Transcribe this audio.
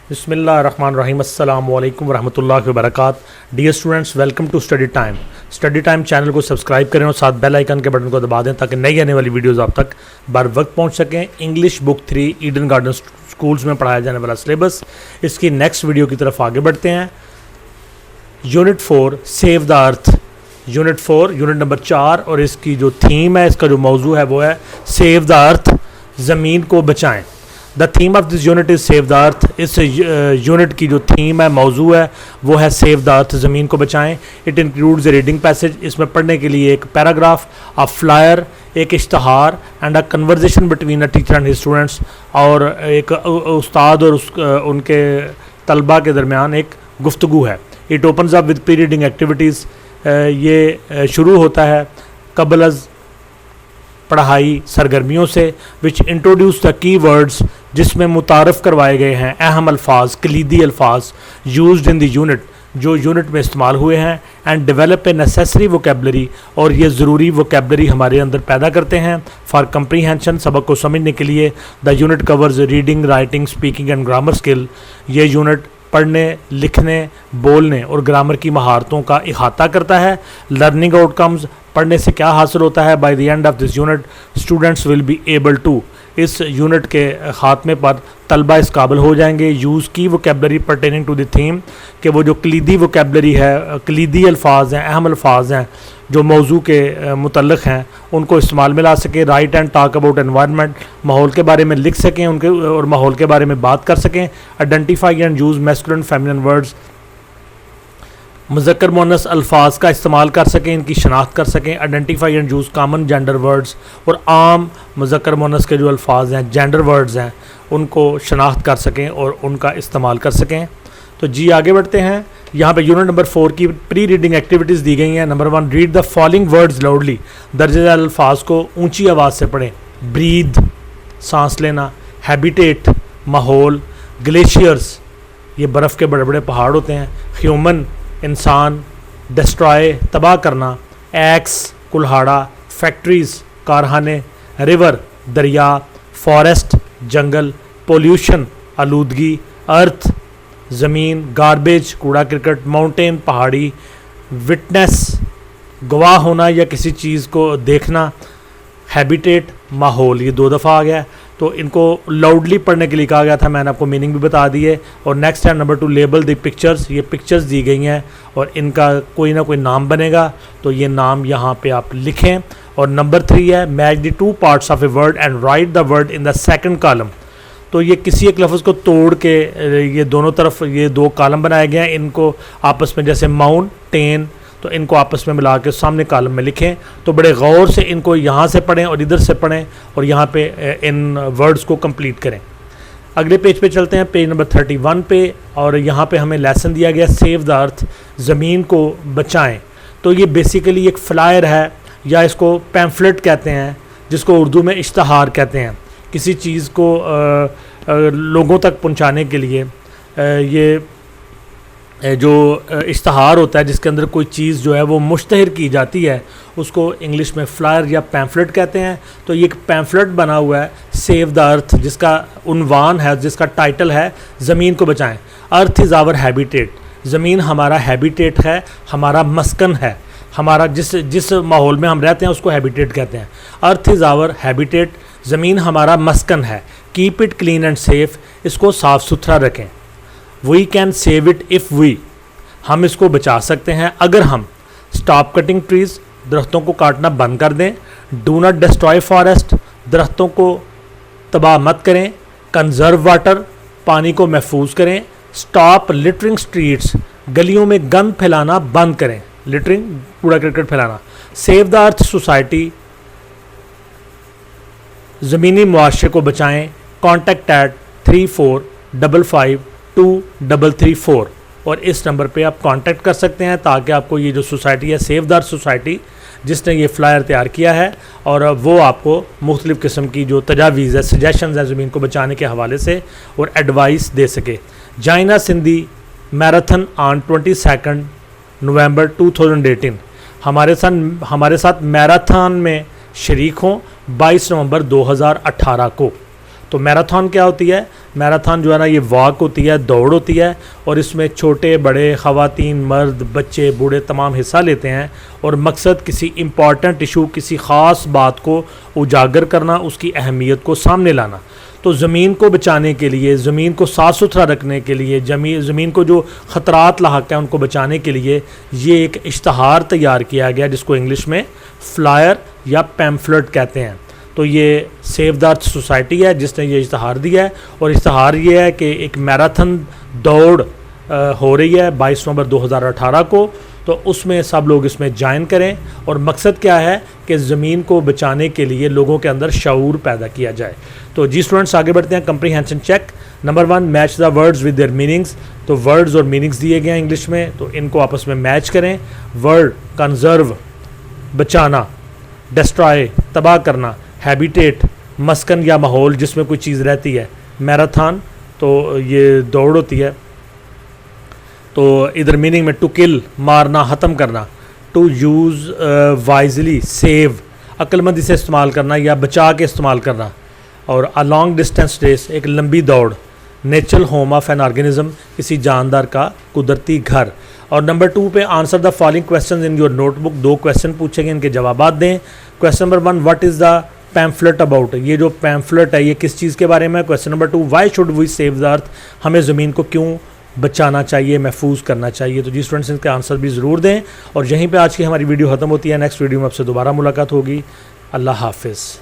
बिस्मिल्लाहिर्रहमानिर्रहीम अस्सलाम वालेकुम वरहमतुल्लाहि वबरकातुहू। Dear students, welcome to study time. Study time channel को सब्सक्राइब करें और साथ बेल आइकन के बटन को दबा दें ताकि नई आने वाली वीडियोस आप तक बर वक्त पहुंच सकें। English book 3 Eden garden schools में पढ़ाया जाने वाला सिलेबस, इसकी नेक्स्ट वीडियो की तरफ आगे बढ़ते हैं। Unit 4 save the earth, unit 4 unit number 4, और इसकी जो थीम है, इसका जो मौजू है वो है सेव द अर्थ, ज़मीन को बचाएं। The theme of this unit is save the अर्थ। इस यूनिट की जो थीम है, मौजू है, वो है सेव द अर्थ, ज़मीन को बचाएं। It includes a reading passage, इसमें पढ़ने के लिए एक पैराग्राफ, अ फ्लायर, एक इश्तहार and a conversation between a teacher and his students, और एक उस्ताद और उनके तलबा के दरमियान एक गुफ्तगू है। It opens up with pre reading activities, ये शुरू होता है कबल अज़ पढ़ाई सरगर्मियों से, विच इंट्रोड्यूस द की वर्ड्स, जिसमें मुतारफ़ करवाए गए हैं अहम अल्फाज, कलीदी अल्फाज यूज्ड इन द यूनिट, जो यूनिट में इस्तेमाल हुए हैं, and develop a necessary vocabulary, और ये ज़रूरी वोकेबलरी हमारे अंदर पैदा करते हैं फॉर कंप्रीहेंशन, सबक को समझने के लिए। The unit covers reading, writing, speaking and grammar skill. ये यूनिट पढ़ने, लिखने, बोलने और ग्रामर की महारतों का इहाता करता है। लर्निंग आउटकम्स, पढ़ने से क्या हासिल होता है। By the end of this unit students will be able to, इस यूनिट के ख़ात्मे पर तलबा इस काबिल हो जाएंगे यूज़ की vocabulary pertaining to the theme, कि वो जो कलीदी वोकेबलरी है, कलीदी अल्फाज हैं, अहम अल्फाज हैं जो मौजू के मुतल्लिक़ हैं, उनको इस्तेमाल में ला सकें। Right and talk about environment, माहौल के बारे में लिख सकें उनके और माहौल के बारे में बात कर सकें। Identify and use masculine feminine words, मुज़क्कर मुअन्नस अल्फाज का इस्तेमाल कर सकें, इनकी शनाख्त कर सकें। Identify and use common gender words, और आम मुज़क्कर मुअन्नस के जो अल्फाज हैं, जेंडर वर्ड्स हैं, उनको शनाख्त कर सकें और उनका इस्तेमाल कर सकें। तो जी आगे बढ़ते हैं। यहाँ पे यूनिट नंबर 4 की प्री रीडिंग एक्टिविटीज़ दी गई हैं। Number 1, read the following words loudly, दर्जे अल्फाज को ऊंची आवाज़ से पढ़ें। ब्रीथ, सांस लेना। हैबिटेट, माहौल। ग्लेशियर्स, ये बर्फ़ के बड़े बड़े पहाड़ होते हैं। ह्यूमन, इंसान। डिस्ट्रॉय, तबाह करना। एक्स, कुल्हाड़ा। फैक्ट्रीज़, कारखाने। रिवर, दरिया। फॉरेस्ट, जंगल। पोल्यूशन, आलूदगी। अर्थ, ज़मीन। गार्बेज, कूड़ा करकट। माउंटेन, पहाड़ी। विटनेस, गवाह होना या किसी चीज़ को देखना। हैबिटेट, माहौल, ये 2 दफ़ा आ गया, तो इनको लाउडली पढ़ने के लिए कहा गया था। मैंने आपको मीनिंग भी बता दी है। और नेक्स्ट है नंबर 2, लेबल द पिक्चर्स, ये पिक्चर्स दी गई हैं और इनका कोई ना कोई नाम बनेगा, तो ये नाम यहाँ पे आप लिखें। और नंबर 3 है match the 2 parts of a word and right the word in the second column, तो ये किसी एक लफ्ज़ को तोड़ के ये दोनों तरफ ये 2 कॉलम बनाए गए हैं, इनको आपस में जैसे माउंटेन, तो इनको आपस में मिला के सामने कॉलम में लिखें। तो बड़े गौर से इनको यहाँ से पढ़ें और इधर से पढ़ें और यहाँ पे इन वर्ड्स को कंप्लीट करें। अगले पेज पे चलते हैं, पेज नंबर 31 पे, और यहाँ पे हमें लेसन दिया गया सेव द अर्थ, ज़मीन को बचाएं। तो ये बेसिकली एक फ्लायर है, या इसको पैम्फलेट कहते हैं, जिसको उर्दू में इश्तहार कहते हैं। किसी चीज़ को लोगों तक पहुँचाने के लिए ये जो इश्तहार होता है, जिसके अंदर कोई चीज़ जो है वो मुश्तहर की जाती है, उसको इंग्लिश में फ्लायर या पैम्फलेट कहते हैं। तो ये एक पैम्फलेट बना हुआ है सेव द अर्थ, जिसका उन्वान है, जिसका टाइटल है ज़मीन को बचाएं। अर्थ इज़ आवर हैबिटेट, ज़मीन हमारा हैबिटेट है, हमारा मस्कन है, हमारा जिस माहौल में हम रहते हैं उसको हैबिटेट कहते हैं। अर्थ इज़ आवर हैबिटेट, ज़मीन हमारा मस्कन है। Keep it clean and safe, इसको साफ़ सुथरा रखें। We can save it if we, हम इसको बचा सकते हैं अगर हम स्टॉप कटिंग ट्रीज़, दरख्तों को काटना बंद कर दें। डू नॉट डिस्ट्रॉय फॉरेस्ट, दरख्तों को तबाह मत करें। कंजर्व वाटर, पानी को महफूज करें। स्टॉप लिटरिंग स्ट्रीट्स, गलियों में गंद फैलाना बंद करें, लिटरिंग कूड़ा करकट फैलाना। सेव द अर्थ सोसाइटी, ज़मीनी मुआशरे को बचाएं। कॉन्टैक्ट एट 3455523334, और इस नंबर पे आप कांटेक्ट कर सकते हैं ताकि आपको ये जो सोसाइटी है सेव द अर्थ सोसाइटी, जिसने ये फ्लायर तैयार किया है, और वो आपको मुख्तलिफ़ किस्म की जो तजावीज़ है, सजेशंस है ज़मीन को बचाने के हवाले से, और एडवाइस दे सके। जाइना सिंधी मैराथन ऑन 22 नवंबर 2018, हमारे साथ मैराथन में शरीक हों 22 नवंबर 2018 को। तो मैराथन क्या होती है? मैराथन जो है ना ये वॉक होती है, दौड़ होती है, और इसमें छोटे बड़े ख़वातीन मर्द बच्चे बूढ़े तमाम हिस्सा लेते हैं, और मकसद किसी इम्पॉर्टेंट इशू, किसी ख़ास बात को उजागर करना, उसकी अहमियत को सामने लाना। तो ज़मीन को बचाने के लिए, ज़मीन को साफ़ सुथरा रखने के लिए, ज़मीन को जो ख़तरात लाहक हैं उनको बचाने के लिए ये एक इश्तहार तैयार किया गया जिसको इंग्लिश में फ्लायर या पैम्फलेट कहते हैं। तो ये सेव द अर्थ सोसाइटी है जिसने ये इश्तहार दिया है, और इश्तहार ये है कि एक मैराथन दौड़ हो रही है 22 नवंबर 2018 को, तो उसमें सब लोग इसमें ज्वाइन करें, और मकसद क्या है कि ज़मीन को बचाने के लिए लोगों के अंदर शऊर पैदा किया जाए। तो जी स्टूडेंट्स आगे बढ़ते हैं। Comprehension check number 1, match the words with their meanings. तो वर्ड्स और मीनिंग्स दिए गए हैं इंग्लिश में, तो इनको आपस में मैच करें। वर्ड कंजर्व बचाना, डिस्ट्रॉय तबाह करना, हैबिटेट मस्कन या माहौल जिसमें कोई चीज़ रहती है, मैराथन तो ये दौड़ होती है। तो इधर मीनिंग में टू किल मारना ख़त्म करना, टू यूज़ वाइजली सेव अक्लमंदी से इस्तेमाल करना या बचा के इस्तेमाल करना, और अ लॉन्ग डिस्टेंस रेस एक लंबी दौड़, natural home of an organism किसी जानदार का कुदरती घर। और नंबर 2 पे answer the following question in your notebook. 2 question पूछेंगे, इनके जवाब दें। Question number 1, what is the pamphlet about. ये जो पैम्फलेट है ये किस चीज़ के बारे में। Question number 2, why should we save the earth. हमें ज़मीन को क्यों बचाना चाहिए, महफूज करना चाहिए। तो जी स्टूडेंट्स इनके आंसर भी ज़रूर दें। और यहीं पे आज की हमारी वीडियो ख़त्म होती है। नेक्स्ट वीडियो में आपसे दोबारा मुलाकात होगी। अल्लाह हाफिज़।